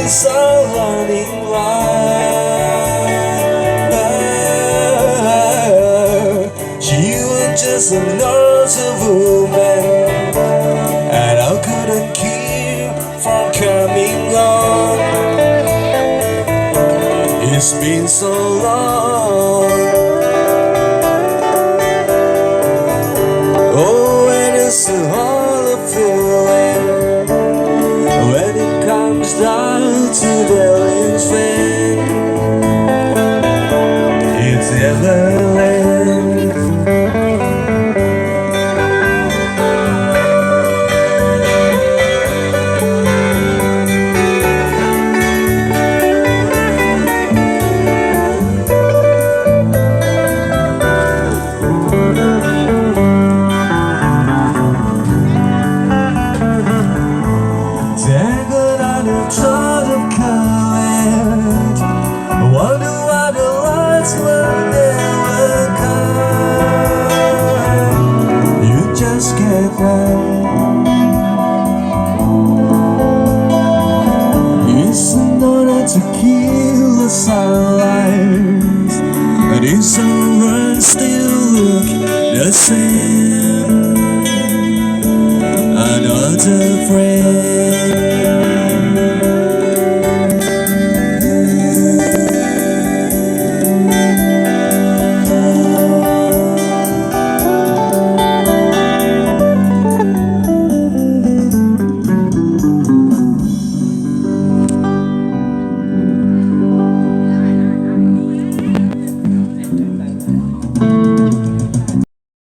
is a running wild. She was just another woman, and I couldn't keep from coming on. It's been so long. Oh, and it's a whole feeling when it comes down to the thing. It's everland. Tangled on a thought of colors, I wonder why the lights will never come. You just can't run. It's in order to kill the sunlight, but it's alright, still look the same. Another friend.